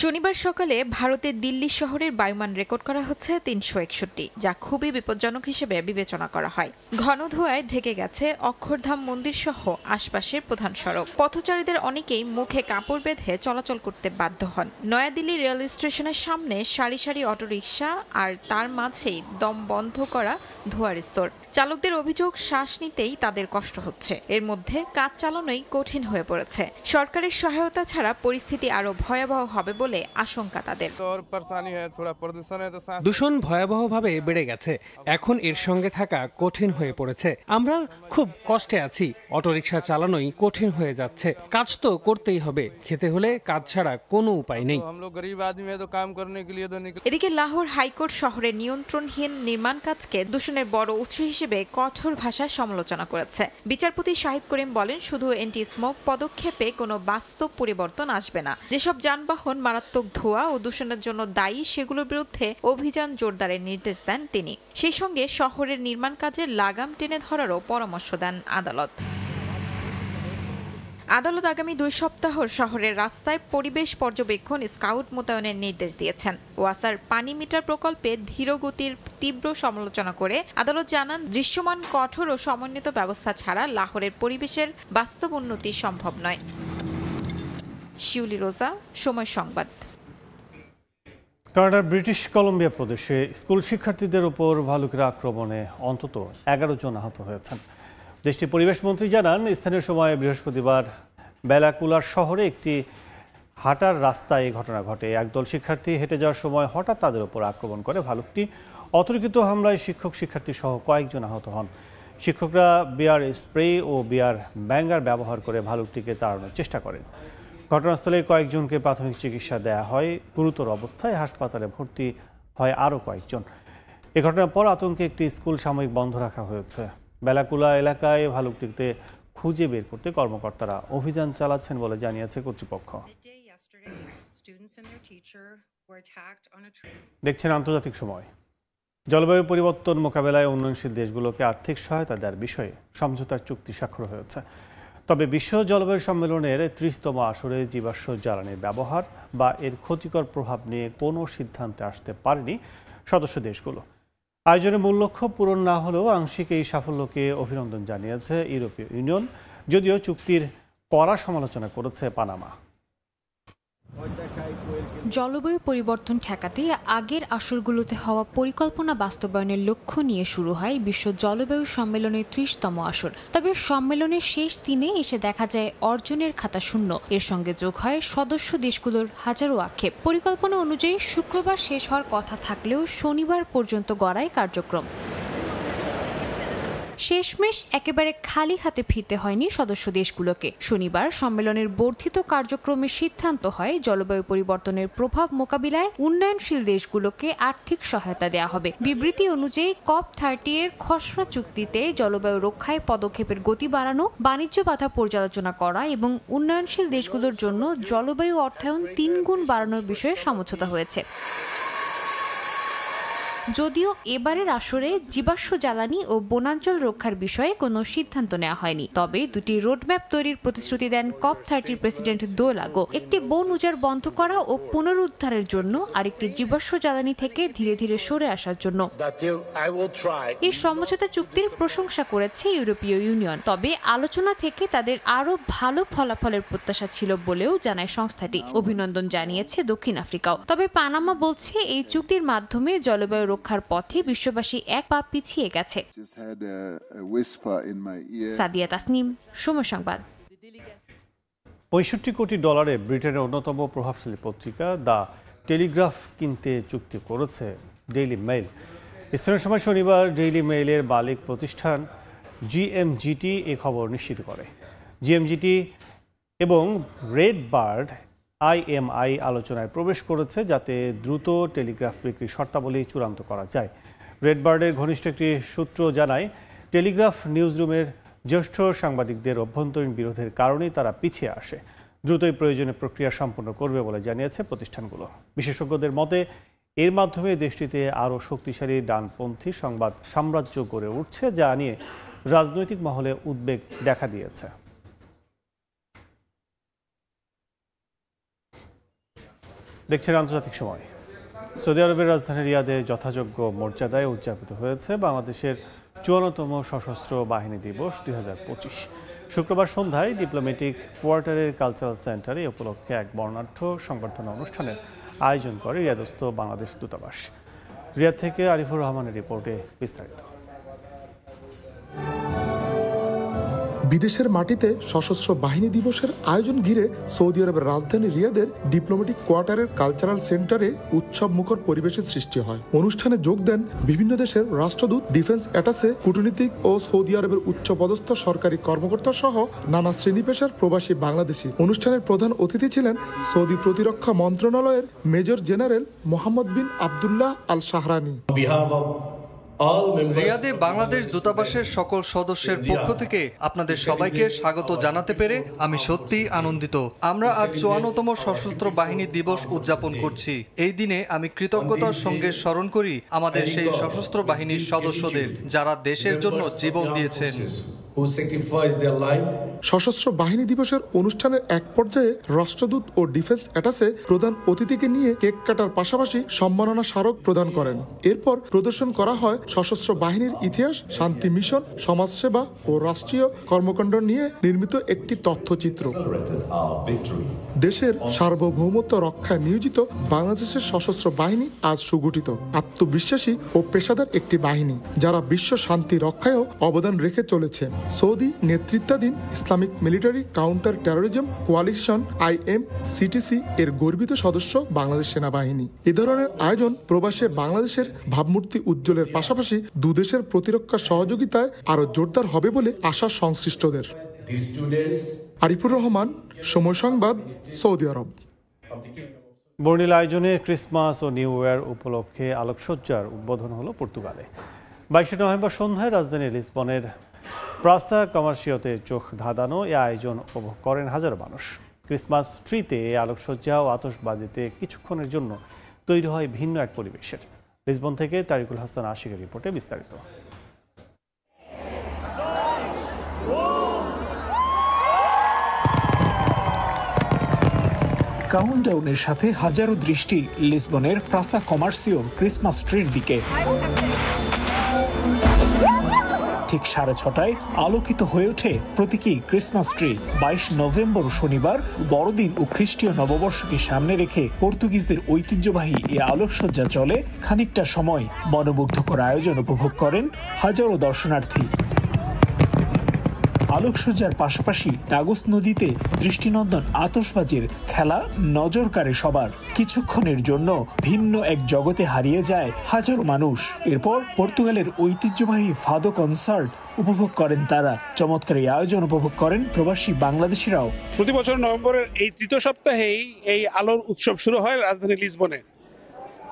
S8: শনিবার সকালে ভারতের দিল্লি শহরের বায়ুমান রেকর্ড করা হচ্ছে 361, যা খুবই বিপজ্জনক হিসেবে বিবেচনা করা হয়। ঘন ধোঁয়ায় ঢেকে গেছে অক্ষরধাম মন্দির সহ আশপাশের প্রধান সড়ক। পথচারীদের অনেকেই মুখে কাপড় বেঁধে চলাচল করতে বাধ্য হন। নয়াদিল্লি রেল স্টেশনের সামনে সারি সারি অটোরিকশা, আর তার মাঝেই দম বন্ধ করা ধোঁয়ার স্তর। চালকদের অভিযোগ, শ্বাস নিতেই তাদের কষ্ট হচ্ছে। এর মধ্যে কাজ চালানোই কঠিন হয়ে পড়েছে। সরকারের সহায়তা ছাড়া পরিস্থিতি আরো ভয়াবহ হবে বলে আশঙ্কা তাদের।
S9: দূষণ ভয়াবহভাবে বেড়ে গেছে, এখন এর সঙ্গে থাকা কঠিন হয়ে পড়েছে। আমরা খুব কষ্টে আছি, অটোরিকশা চালানোই কঠিন হয়ে যাচ্ছে। কাজ তো করতেই হবে, খেতে হলে কাজ ছাড়া কোনো উপায় নেই।
S8: এদিকে লাহোর হাইকোর্ট শহরের নিয়ন্ত্রণহীন নির্মাণ কাজকে দূষণের বড় উৎস হিসেবে কঠোর ভাষায় সমালোচনা করেছে। বিচারপতি শাহিদ করিম বলেন, শুধু এন্টি স্মোক পদক্ষেপে কোনো বাস্তব পরিবর্তন আসবে না। যেসব যানবাহন মারাত্মক ধোঁয়া ও দূষণের জন্য দায়ী, সেগুলোর বিরুদ্ধে অভিযান জোরদারের নির্দেশ দেন তিনি। সেই সঙ্গে শহরের নির্মাণ কাজে লাগাম টেনে ধরারও পরামর্শ দেন আদালত। আদালত আগামী 2 সপ্তাহ শহরের রাস্তায় পরিবেশ পর্যবেক্ষণ স্কাউট মোতায়েনের নির্দেশ দিয়েছেন। ওয়াসার পানি মিটার প্রকল্পে ধীরগতির তীব্র সমালোচনা করে আদালত জানান, দৃশ্যমান কঠোর ও সমন্বিত ব্যবস্থা ছাড়া লাহোরের পরিবেশের বাস্তব উন্নতি সম্ভব নয়। শিউলি রোজা, সময় সংবাদ।
S1: কানাডার ব্রিটিশ কলম্বিয়া প্রদেশে স্কুল শিক্ষার্থীদের উপর ভালুকের আক্রমণে অন্তত 11 জন আহত হয়েছেন। দেশটির পরিবেশ মন্ত্রী জানান, স্থানীয় সময় বৃহস্পতিবার বেলাকুলার শহরে একটি হাঁটার রাস্তায় এই ঘটনা ঘটে। একদল শিক্ষার্থী হেঁটে যাওয়ার সময় হঠাৎ তাদের উপর আক্রমণ করে ভালুকটি। অতর্কিত হামলায় শিক্ষক-শিক্ষার্থী সহ কয়েকজন আহত হন। শিক্ষকরা বিয়ার স্প্রে ও বিয়ার ব্যাঙ্গার ব্যবহার করে ভালুকটিকে তাড়ানোর চেষ্টা করেন। ঘটনাস্থলে কয়েকজনকে প্রাথমিক চিকিৎসা দেওয়া হয়। গুরুতর অবস্থায় হাসপাতালে ভর্তি হয় আরও কয়েকজন। এ ঘটনার পর আতঙ্কে একটি স্কুল সাময়িক বন্ধ রাখা হয়েছে। বেলাকুলা এলাকায় ভালুকটিতে খুঁজে বের করতে কর্মকর্তারা অভিযান চালাচ্ছেন বলে জানিয়েছে কর্তৃপক্ষ। দেখছেন আন্তর্জাতিক সময়। জলবায়ু পরিবর্তন মোকাবেলায় উন্নয়নশীল দেশগুলোকে আর্থিক সহায়তা দেওয়ার বিষয়ে সমঝোতার চুক্তি স্বাক্ষর হয়েছে। তবে বিশ্ব জলবায়ু সম্মেলনের 30তম আসরে জীবাশ্ম জ্বালানির ব্যবহার বা এর ক্ষতিকর প্রভাব নিয়ে কোনো সিদ্ধান্তে আসতে পারেনি সদস্য দেশগুলো। আয়োজনের মূল লক্ষ্য পূরণ না হলেও আংশিক এই সাফল্যকে অভিনন্দন জানিয়েছে ইউরোপীয় ইউনিয়ন, যদিও চুক্তির কড়া সমালোচনা করেছে পানামা।
S2: জলবায়ু পরিবর্তন ঠেকাতে আগের আসরগুলোতে হওয়া পরিকল্পনা বাস্তবায়নের লক্ষ্য নিয়ে শুরু হয় বিশ্ব জলবায়ু সম্মেলনের 30তম আসর। তবে সম্মেলনের শেষ দিনে এসে দেখা যায় অর্জনের খাতা শূন্য। এর সঙ্গে যোগ হয় সদস্য দেশগুলোর হাজারো আক্ষেপ। পরিকল্পনা অনুযায়ী শুক্রবার শেষ হওয়ার কথা থাকলেও শনিবার পর্যন্ত গড়ায় কার্যক্রম। শেষমেশ একেবারে খালি হাতে ফিরতে হয়নি সদস্য দেশগুলোকে। শনিবার সম্মেলনের বর্ধিত কার্যক্রমের সিদ্ধান্ত হয় জলবায়ু পরিবর্তনের প্রভাব মোকাবিলায় উন্নয়নশীল দেশগুলোকে আর্থিক সহায়তা দেওয়া হবে। বিবৃতি অনুযায়ী COP30 এর খসড়া চুক্তিতে জলবায়ু রক্ষায় পদক্ষেপের গতি বাড়ানো, বাণিজ্য বাধা পর্যালোচনা করা এবং উন্নয়নশীল দেশগুলোর জন্য জলবায়ু অর্থায়ন 3 গুণ বাড়ানোর বিষয়ে সমঝোতা হয়েছে। যদিও এবারের আসরে জীবাশ্ম জ্বালানি ও বনাঞ্চল রক্ষার বিষয়ে কোনো সিদ্ধান্ত নেওয়া হয়নি। তবে দুটি রোডম্যাপ তৈরির প্রতিশ্রুতি দেন COP30 প্রেসিডেন্ট দোলাগো। একটি বন উজাড় বন্ধ করা ও পুনরুদ্ধারের জন্য, আরেকটি জীবাশ্ম জ্বালানি থেকে ধীরে ধীরে সরে আসার জন্য। এই সমঝোতা চুক্তির প্রশংসা করেছে ইউরোপীয় ইউনিয়ন। তবে আলোচনা থেকে তাদের আরও ভালো ফলাফলের প্রত্যাশা ছিল বলেও জানায় সংস্থাটি। অভিনন্দন জানিয়েছে দক্ষিণ আফ্রিকাও। তবে পানামা বলছে, এই চুক্তির মাধ্যমে জলবায়ু রক্ষার পথে বিশ্ববাসী এক পা পিছিয়ে গেছে। সাদিয়া তাসনিম, সময় সংবাদ।
S1: $65 কোটি ব্রিটেনের অন্যতম প্রভাবশালী পত্রিকা দ্য টেলিগ্রাফ কিনতে চুক্তি করেছে ডেইলি মেইল। স্থানীয় সময় শনিবার ডেইলি মেইলের মালিক প্রতিষ্ঠান GMGT এ খবর নিশ্চিত করে। GMGT এবং রেড বার্ড IMI আলোচনায় প্রবেশ করেছে, যাতে দ্রুত টেলিগ্রাফ বিক্রির শর্তাবলী চূড়ান্ত করা যায়। রেড বার্ডের ঘনিষ্ঠ একটি সূত্র জানায়, টেলিগ্রাফ নিউজরুমের জ্যেষ্ঠ সাংবাদিকদের অভ্যন্তরীণ বিরোধের কারণেই তারা পিছিয়ে আসে। দ্রুতই প্রয়োজনীয় প্রক্রিয়া সম্পন্ন করবে বলে জানিয়েছে প্রতিষ্ঠানগুলো। বিশেষজ্ঞদের মতে এর মাধ্যমে দেশটিতে আরও শক্তিশালী ডানপন্থী সংবাদ সাম্রাজ্য গড়ে উঠছে, যা নিয়ে রাজনৈতিক মহলে উদ্বেগ দেখা দিয়েছে। দেখছেন আন্তর্জাতিক সময়। সৌদি আরবের রাজধানী রিয়াদে যথাযোগ্য মর্যাদায় উদযাপিত হয়েছে বাংলাদেশের 54তম সশস্ত্র বাহিনী দিবস 2025। শুক্রবার সন্ধ্যায় ডিপ্লোম্যাটিক কোয়ার্টারের কালচারাল সেন্টারে এ উপলক্ষে এক বর্ণাঢ্য সংবর্ধনা অনুষ্ঠানের আয়োজন করে রিয়াদস্থ বাংলাদেশ দূতাবাস। রিয়াদ থেকে আরিফুর রহমানের রিপোর্টে বিস্তারিত।
S10: বিদেশের মাটিতে সশস্ত্র বাহিনী দিবসের আয়োজন ঘিরে সৌদি আরবের রাজধানী রিয়াদের ডিপ্লোম্যাটিক কোয়ার্টারের কালচারাল সেন্টারে উৎসব মুখর পরিবেশের সৃষ্টি হয়। অনুষ্ঠানে যোগ দেন বিভিন্ন দেশের রাষ্ট্রদূত, ডিফেন্স অ্যাটাসে, কূটনীতিক ও সৌদি আরবের উচ্চপদস্থ সরকারি কর্মকর্তা সহ নানা শ্রেণী পেশার প্রবাসী বাংলাদেশি। অনুষ্ঠানের প্রধান অতিথি ছিলেন সৌদি প্রতিরক্ষা মন্ত্রণালয়ের মেজর জেনারেল মোহাম্মদ বিন আবদুল্লাহ আল শাহরানি।
S11: রিয়াদে বাংলাদেশ দূতাবাসের সকল সদস্যের পক্ষ থেকে আপনাদের সবাইকে স্বাগত জানাতে পেরে আমি সত্যিই আনন্দিত। আমরা আজ 54তম সশস্ত্র বাহিনী দিবস উদযাপন করছি। এই দিনে আমি কৃতজ্ঞতার সঙ্গে স্মরণ করি আমাদের সেই সশস্ত্র বাহিনীর সদস্যদের, যারা দেশের জন্য জীবন দিয়েছেন।
S10: সশস্ত্র বাহিনী দিবসের অনুষ্ঠানের এক পর্যায়ে রাষ্ট্রদূত ও ডিফেন্স অ্যাটাসে প্রধান অতিথিকে নিয়ে কেক কাটার পাশাপাশি সম্মাননা স্মারক প্রদান করেন। এরপর প্রদর্শন করা হয় সশস্ত্র বাহিনীর ইতিহাস, শান্তি মিশন, সমাজসেবা ও রাষ্ট্রীয় কর্মকাণ্ড নিয়ে নির্মিত একটি তথ্যচিত্র। দেশের সার্বভৌমত্ব রক্ষায় নিয়োজিত বাংলাদেশের সশস্ত্র বাহিনী আজ সুগঠিত, আত্মবিশ্বাসী ও পেশাদার একটি বাহিনী, যারা বিশ্ব শান্তি রক্ষায়ও অবদান রেখে চলেছে। সৌদি নেতৃত্বাধীন Islamic military counter terrorism coalition IMCTC এর গর্বিত সদস্য বাংলাদেশ সেনাবাহিনী। এ ধরনের আয়োজন প্রবাসে বাংলাদেশের ভাবমূর্তি উজ্জ্বলের পাশাপাশি দুদেশের প্রতিরক্ষা সহযোগিতায় আরো জোরদার হবে বলে আশা সংশ্লিষ্টদের। আরিফুর রহমান, সময় সংবাদ, সৌদি আরব।
S1: বর্ণিল আয়োজনে ক্রিসমাস ও নিউ ইয়ার উপলক্ষে আলোকসজ্জার উদ্বোধন হলো পর্তুগালে। 22শে নভেম্বর সন্ধ্যায় রাজধানী লিসবনের প্রাস্তা কমার্শিওতে চোখ ধাঁধানো এ আয়োজন উপভোগ করেন হাজারো মানুষ। ক্রিসমাস ট্রিতে আলোকসজ্জা ও আতশবাজিতে কিছুক্ষণের জন্য তৈরি হয় ভিন্ন এক পরিবেশের। লিসবন থেকে তারিকুল হাসান আশিকের রিপোর্টে বিস্তারিত।
S12: কাউন্টডাউনের সাথে হাজারো দৃষ্টি লিসবনের প্রাসা কমার্সিওর ক্রিসমাস ট্রির দিকে। ঠিক 6:30টায় আলোকিত হয়ে ওঠে প্রতীকী ক্রিসমাস ট্রি। 22 নভেম্বর শনিবার বড়দিন ও খ্রিস্টীয় নববর্ষকে সামনে রেখে পর্তুগিজদের ঐতিহ্যবাহী এ আলোকসজ্জা চলে খানিকটা সময়। মনোমুগ্ধকর আয়োজন উপভোগ করেন হাজারো দর্শনার্থী। আলোকসজ্জার পাশাপাশি টাগুস নদীতে দৃষ্টিনন্দন আতশবাজির খেলা নজর কাড়ে সবার। কিছুক্ষণের জন্য ভিন্ন এক জগতে হারিয়ে যায় হাজারো মানুষ। এরপর পর্তুগালের ঐতিহ্যবাহী ফাদো কনসার্ট উপভোগ করেন তারা। চমৎকার এই আয়োজন উপভোগ করেন প্রবাসী বাংলাদেশিরাও।
S13: প্রতি বছর নভেম্বরের এই তৃতীয় সপ্তাহেই এই আলোর উৎসব শুরু হয় রাজধানী লিসবনে।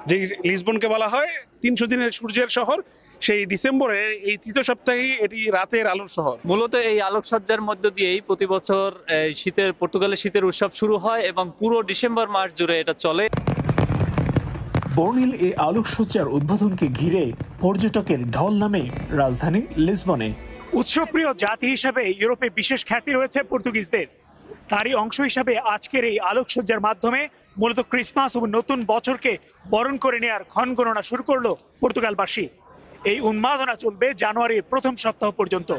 S13: যে লিসবনকে বলা হয় 300 দিনের সূর্যের শহর, সেই ডিসেম্বরে এই তৃতীয় সপ্তাহে এটি রাতের আলোর শহর।
S14: মূলত এই আলোকসজ্জার মধ্য দিয়েই প্রতি বছর পর্তুগালের শীতের উৎসব শুরু হয় এবং পুরো ডিসেম্বর মাস জুড়ে এটা চলে।
S12: বর্ণিল এই আলোকসজ্জার উদ্বোধনকে ঘিরে পর্যটকের ঢল নামে রাজধানী লিসবনে।
S15: উৎসবপ্রিয় জাতি হিসেবে ইউরোপে বিশেষ খ্যাতি রয়েছে পর্তুগিজদের। তারই অংশ হিসাবে আজকের এই আলোকসজ্জার মাধ্যমে মূলত ক্রিসমাস ও নতুন বছরকে বরণ করে নেওয়ার ক্ষণগণনা শুরু করলো পর্তুগালবাসী। এই উন্মাদনা চলবে জানুয়ারির প্রথম সপ্তাহ পর্যন্ত।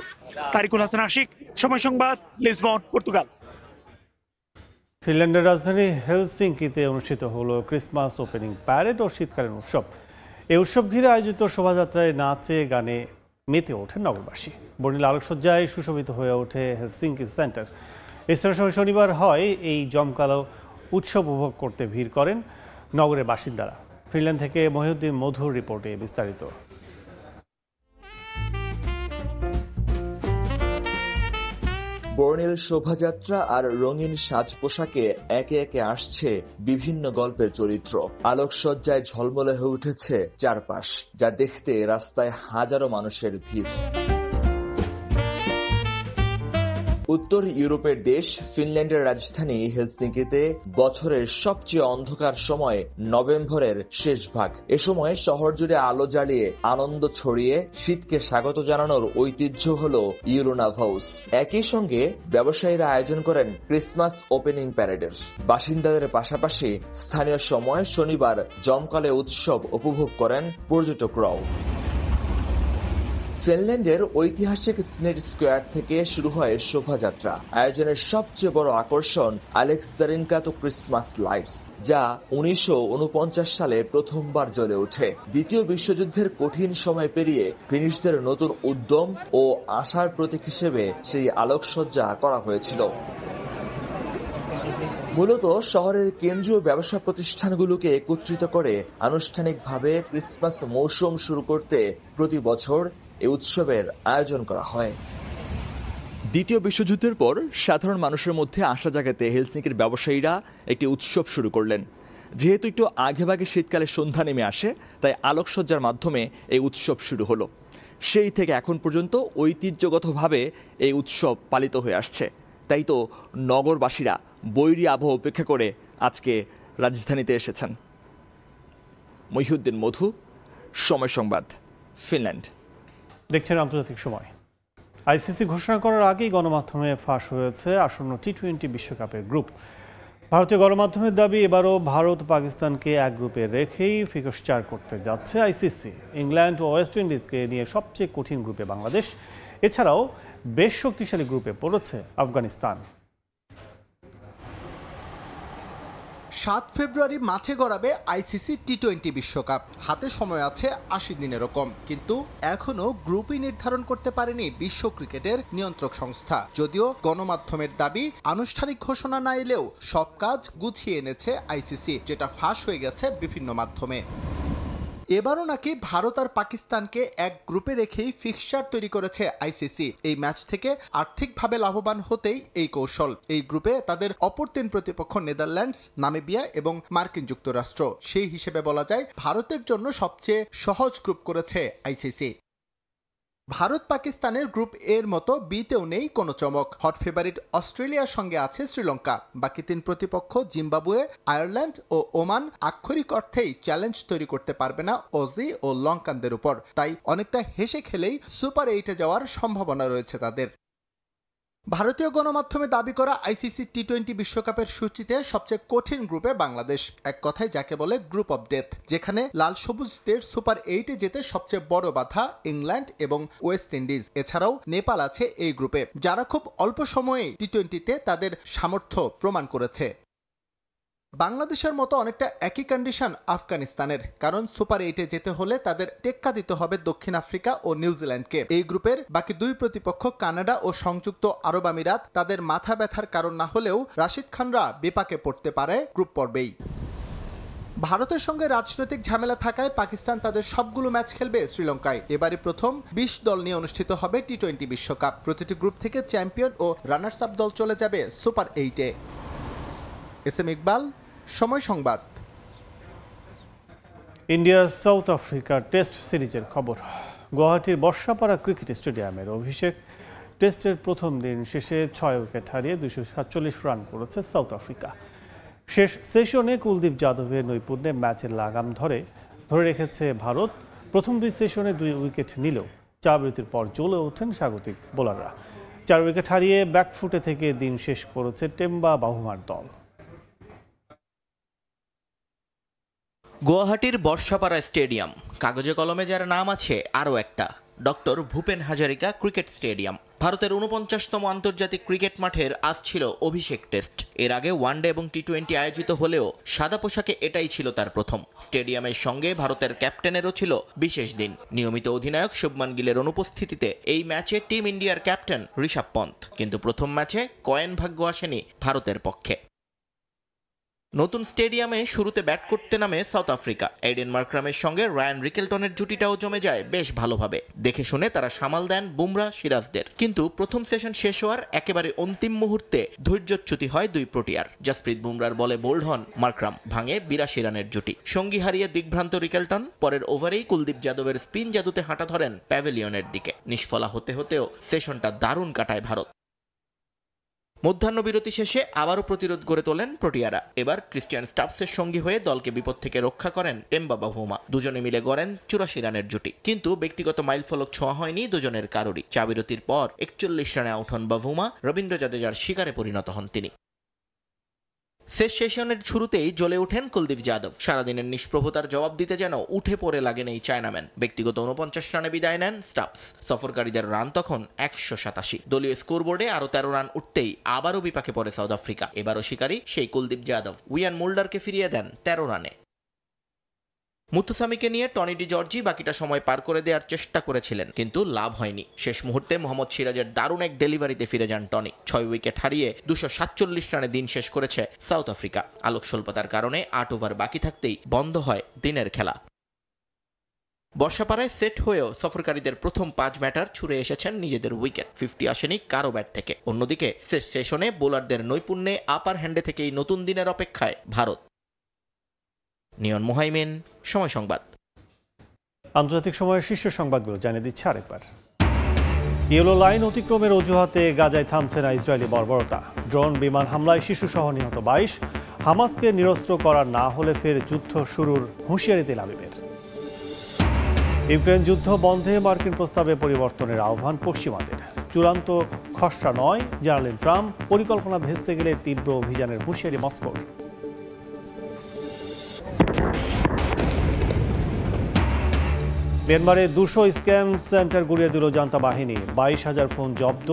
S15: তারিকুল হাসান আশিক, সময় সংবাদ, লিসবন, পর্তুগাল।
S1: ফিনল্যান্ডের রাজধানী হেলসিঙ্কিতে অনুষ্ঠিত হলো ক্রিসমাস ওপেনিং প্যারেড ও শীতকালীন উৎসব। এই উৎসব ঘিরে আয়োজিত শোভাযাত্রায় নাচে গানে মেতে ওঠেন নগরবাসী। বর্ণিল আলোকসজ্জায় সুশোভিত হয়ে ওঠে হেলসিঙ্কি সেন্টার। স্থানীয় সময় শনিবার হয় এই জমকালো উৎসব উপভোগ করতে ভিড় করেন নগরের বাসিন্দারা। ফিনল্যান্ড থেকে মহিউদ্দিন মধুর রিপোর্টে বিস্তারিত।
S16: বর্ণিল শোভাযাত্রা আর রঙিন সাজ পোশাকে একে একে আসছে বিভিন্ন গল্পের চরিত্র। আলোকসজ্জায় ঝলমলে হয়ে উঠেছে চারপাশ, যা দেখতে রাস্তায় হাজারো মানুষের ভিড়। উত্তর ইউরোপের দেশ ফিনল্যান্ডের রাজধানী হেলসিঙ্কিতে বছরের সবচেয়ে অন্ধকার সময় নভেম্বরের শেষ ভাগ। এ সময় শহর জুড়ে আলো জ্বালিয়ে আনন্দ ছড়িয়ে শীতকে স্বাগত জানানোর ঐতিহ্য হল ইউরোনাভাউস। একই সঙ্গে ব্যবসায়ীরা আয়োজন করেন ক্রিসমাস ওপেনিং প্যারেডের। বাসিন্দাদের পাশাপাশি স্থানীয় সময় শনিবার জমকালো উৎসব উপভোগ করেন পর্যটকরাও। ফিনল্যান্ডের ঐতিহাসিক স্নেট স্কোয়ার থেকে শুরু হয় শোভাযাত্রা। আয়োজনের সবচেয়ে বড় আকর্ষণ আলেক্সারিনকাতো ক্রিসমাস লাইটস, যা 1949 সালে প্রথমবার জ্বলে ওঠে। দ্বিতীয় বিশ্বযুদ্ধের কঠিন সময় পেরিয়ে ফিনিশদের নতুন উদ্যম ও আশার প্রতীক হিসেবে সেই আলোকসজ্জা করা হয়েছিল। মূলত শহরের কেন্দ্রীয় ব্যবসা প্রতিষ্ঠানগুলোকে একত্রিত করে আনুষ্ঠানিকভাবে ক্রিসমাস মৌসুম শুরু করতে প্রতি বছর এই উৎসবের আয়োজন করা হয়।
S17: দ্বিতীয় বিশ্বযুদ্ধের পর সাধারণ মানুষের মধ্যে আশা জাগাতে হেলসিঙ্কির ব্যবসায়ীরা একটি উৎসব শুরু করলেন। যেহেতু একটু আগেভাগে শীতকালে সন্ধ্যা নেমে আসে, তাই আলোকসজ্জার মাধ্যমে এই উৎসব শুরু হলো। সেই থেকে এখন পর্যন্ত ঐতিহ্যগতভাবে এই উৎসব পালিত হয়ে আসছে। তাই তো নগরবাসীরা বৈরী আবহ উপেক্ষা করে আজকে রাজধানীতে এসেছেন। মহিউদ্দিন মধু, সময় সংবাদ, ফিনল্যান্ড।
S1: দেখছেন আন্তর্জাতিক সময়। আইসিসি ঘোষণা করার আগেই গণমাধ্যমে ফাঁস হয়েছে আসন্ন টি-20 বিশ্বকাপের গ্রুপ। ভারতীয় গণমাধ্যমের দাবি এবারও ভারত পাকিস্তানকে এক গ্রুপে রেখেই ফিক্সচার করতে যাচ্ছে আইসিসি। ইংল্যান্ড ও ওয়েস্ট ইন্ডিজকে নিয়ে সবচেয়ে কঠিন গ্রুপে বাংলাদেশ, এছাড়াও বেশ শক্তিশালী গ্রুপে পড়েছে আফগানিস্তান।
S18: 7 ফেব্রুয়ারি মাঠে গড়াবে আইসিসি টি-20 বিশ্বকাপ। হাতে সময় আছে 80 দিনেরও কম, কিন্তু এখনও গ্রুপই নির্ধারণ করতে পারেনি বিশ্ব ক্রিকেটের নিয়ন্ত্রক সংস্থা। যদিও গণমাধ্যমের দাবি আনুষ্ঠানিক ঘোষণা না এলেও সব কাজ গুছিয়ে এনেছে আইসিসি, যেটা ফাঁস হয়ে গেছে বিভিন্ন মাধ্যমে। এবারও নাকি ভারত আর পাকিস্তানকে এক গ্রুপে রেখেই ফিক্সচার তৈরি করেছে আইসিসি। এই ম্যাচ থেকে আর্থিকভাবে লাভবান হতেই এই কৌশল। এই গ্রুপে তাদের অপর 3 প্রতিপক্ষ নেদারল্যান্ডস, নামিবিয়া এবং মার্কিন যুক্তরাষ্ট্র। সেই হিসেবে বলা যায় ভারতের জন্য সবচেয়ে সহজ গ্রুপ করেছে আইসিসি। ভারত পাকিস্তানের গ্রুপ এর মতো বিতেও নেই কোনো চমক। হট ফেভারিট অস্ট্রেলিয়ার সঙ্গে আছে শ্রীলঙ্কা। বাকি 3 প্রতিপক্ষ জিম্বাবুয়ে, আয়ারল্যান্ড ও ওমান আক্ষরিক অর্থেই চ্যালেঞ্জ তৈরি করতে পারবে না অজি ও লঙ্কানদের উপর। তাই অনেকটা হেসে খেলেই সুপার 8-এ যাওয়ার সম্ভাবনা রয়েছে তাদের। ভারতীয় গণমাধ্যমে দাবি করা আইসিসি টি-20 বিশ্বকাপের সূচিতে সবচেয়ে কঠিন গ্রুপে বাংলাদেশ। এক কথায় যাকে বলে গ্রুপ অফ ডেথ, যেখানে লাল সবুজদের সুপার 8-এ যেতে সবচেয়ে বড় বাধা ইংল্যান্ড এবং ওয়েস্ট ইন্ডিজ। এছাড়াও নেপাল আছে এই গ্রুপে, যারা খুব অল্প সময়ে টি-20-তে তাদের সামর্থ্য প্রমাণ করেছে। বাংলাদেশের মতো অনেকটা একই কন্ডিশন আফগানিস্তানের, কারণ সুপার 8-এ যেতে হলে তাদের টেক্কা দিতে হবে দক্ষিণ আফ্রিকা ও নিউজিল্যান্ডকে। এই গ্রুপের বাকি 2 প্রতিপক্ষ কানাডা ও সংযুক্ত আরব আমিরাত তাদের মাথা ব্যথার কারণ না হলেও রাশিদ খানরা বিপাকে পড়তে পারে গ্রুপ পর্বেই। ভারতের সঙ্গে রাজনৈতিক ঝামেলা থাকায় পাকিস্তান তাদের সবগুলো ম্যাচ খেলবে শ্রীলঙ্কায়। এবারে প্রথম 20 দল নিয়ে অনুষ্ঠিত হবে টি-20 বিশ্বকাপ। প্রতিটি গ্রুপ থেকে চ্যাম্পিয়ন ও রানার্স আপ দল চলে যাবে সুপার 8-এ। এসএম ইকবাল, সময় সংবাদ।
S1: ইন্ডিয়া সাউথ আফ্রিকার টেস্ট সিরিজের খবর। গুয়াহাটির বর্ষাপাড়া ক্রিকেট স্টেডিয়ামের অভিষেক টেস্টের প্রথম দিন শেষে 6 উইকেট হারিয়ে 247 রান করেছে সাউথ আফ্রিকা। শেষ সেশনে কুলদীপ যাদবের নৈপুণ্যে ম্যাচের লাগাম ধরে রেখেছে ভারত। প্রথম 2 সেশনে 2 উইকেট নিলেও 4 বিরতির পর জ্বলে ওঠেন স্বাগতিক বোলাররা। 4 উইকেট হারিয়ে ব্যাকফুটে থেকে দিন শেষ করেছে টেম্বা বাহুমার দল।
S19: গুয়াহাটির বর্ষাপাড়া স্টেডিয়াম, কাগজে কলমে যার নাম আছে আরও একটা, doctor Bhupen Hazarika cricket stadium. ভারতের 49তম আন্তর্জাতিক ক্রিকেট মাঠের আজ ছিল অভিষেক টেস্ট। এর আগে ওয়ানডে এবং টি-20 আয়োজিত হলেও সাদা পোশাকে এটাই ছিল তার প্রথম। স্টেডিয়ামের সঙ্গে ভারতের ক্যাপ্টেনেরও ছিল বিশেষ দিন। নিয়মিত অধিনায়ক শুভমান গিলের অনুপস্থিতিতে এই ম্যাচে টিম ইন্ডিয়ার ক্যাপ্টেন ঋষভ পন্থ, কিন্তু প্রথম ম্যাচে কয়েন ভাগ্য আসেনি ভারতের পক্ষে। নতুন স্টেডিয়ামে শুরুতে ব্যাট করতে নামে সাউথ আফ্রিকা। এইডেন মার্ক্রামের সঙ্গে রায়ান রিকেলটনের জুটিটাও জমে যায় বেশ ভালোভাবে। দেখে শুনে তারা সামাল দেন বুমরা, সিরাজদের। কিন্তু প্রথম সেশন শেষ হওয়ার একেবারে অন্তিম মুহূর্তে ধৈর্যচ্যুতি হয় 2 প্রোটিয়ার। জাসপ্রীত বুমরার বলে বোল্ড হন মার্ক্রাম, ভাঙে 82 রানের জুটি। সঙ্গী হারিয়ে দিগ্ভ্রান্ত রিকেলটন পরের ওভারেই কুলদীপ যাদবের স্পিন জাদুতে হাঁটা ধরেন প্যাভিলিয়নের দিকে। নিষ্ফলা হতে হতেও সেশনটা দারুণ কাটায় ভারত। মধ্যাহ্ন বিরতি শেষে আবারও প্রতিরোধ গড়ে তোলেন প্রোটিয়ারা। এবার ক্রিস্টিয়ান স্টাবসের সঙ্গী হয়ে দলকে বিপদ থেকে রক্ষা করেন টেম্বা বাভুমা। দুজনে মিলে গড়েন 84 রানের জুটি, কিন্তু ব্যক্তিগত মাইলফলক ছোঁয়া হয়নি দুজনের কারোরই। চা বিরতির পর 41 রানে আউট হন বাভুমা। রবীন্দ্র জাদেজার শিকারে পরিণত হন তিনি। শেষ সেশনের শুরুতেই জ্বলে ওঠেন কুলদীপ যাদব। সারাদিনের নিষ্প্রভতার জবাব দিতে যেন উঠে পড়ে লাগেন এই চায়নাম্যান। ব্যক্তিগত 49 রানে বিদায় নেন স্টাবস। সফরকারীদের রান তখন 187। দলীয় স্কোরবোর্ডে আরো 13 রান উঠতেই আবারও বিপাকে পড়ে সাউথ আফ্রিকা। এবারও শিকারী সেই কুলদীপ যাদব। উইয়ান মুল্ডারকে ফিরিয়ে দেন 13 রানে। মুতুসামিকে নিয়ে টনি ডি জর্জি বাকিটা সময় পার করে দেওয়ার চেষ্টা করেছিলেন, কিন্তু লাভ হয়নি। শেষ মুহূর্তে মোহাম্মদ সিরাজের দারুণ এক ডেলিভারিতে ফিরে যান টনি। 6 উইকেট হারিয়ে 247 রানে দিন শেষ করেছে সাউথ আফ্রিকা। আলোক স্বল্পতার কারণে 8 ওভার বাকি থাকতেই বন্ধ হয় দিনের খেলা। বর্ষাপাড়ায় সেট হয়েও সফরকারীদের প্রথম 5 ব্যাটার ছুড়ে এসেছেন নিজেদের উইকেট। 50 আসেনি কারো ব্যাট থেকে। অন্যদিকে শেষ সেশনে বোলারদের নৈপুণ্যে আপার হ্যান্ডে থেকেই নতুন দিনের অপেক্ষায় ভারত। নিয়ন মোহাইমিন, সময় সংবাদ।
S1: আন্তর্জাতিক সময়ের শীর্ষ সংবাদগুলো জানিয়ে দিচ্ছে আরেকবার। ইয়েলো লাইন অতিক্রমের অজুহাতে গাজায় থামছে না ইসরায়েলি বর্বরতা। ড্রোন বিমান হামলায় শিশুসহ নিহত 22। হামাসকে নিরস্ত্র করা না হলে ফের যুদ্ধ শুরুর হুঁশিয়ারি তেল আবিবের। ইউক্রেন যুদ্ধ বন্ধে মার্কিন প্রস্তাবে পরিবর্তনের আহ্বান পশ্চিমাদের। চূড়ান্ত খসড়া নয় জানালেন ট্রাম্প। পরিকল্পনা ভেস্তে গেলে তীব্র অভিযানের হুঁশিয়ারি মস্কোর। মিয়ানমারে 200 স্ক্যাম সেন্টার গুড়িয়ে দিল জান্তা বাহিনী। 22,000 ফোন জব্দ,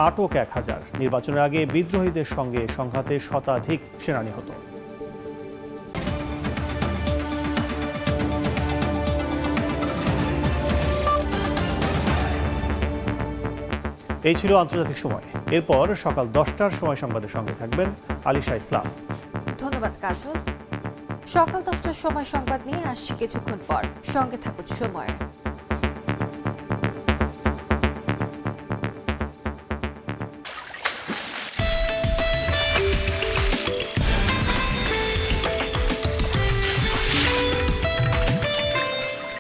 S1: আটক 1,000। নির্বাচনের আগে বিদ্রোহীদের সঙ্গে সংঘাতে শতাধিক সেনা নিহত। এই ছিল আন্তর্জাতিক সময়। এরপর সকাল 10টার সময় সংবাদের সঙ্গে থাকবেন আলিশা ইসলাম।
S20: ধন্যবাদ কাজল। সকাল 10টার সময় সংবাদ নিয়ে আসছি কিছুক্ষণ পর। সঙ্গে থাকুন সময়।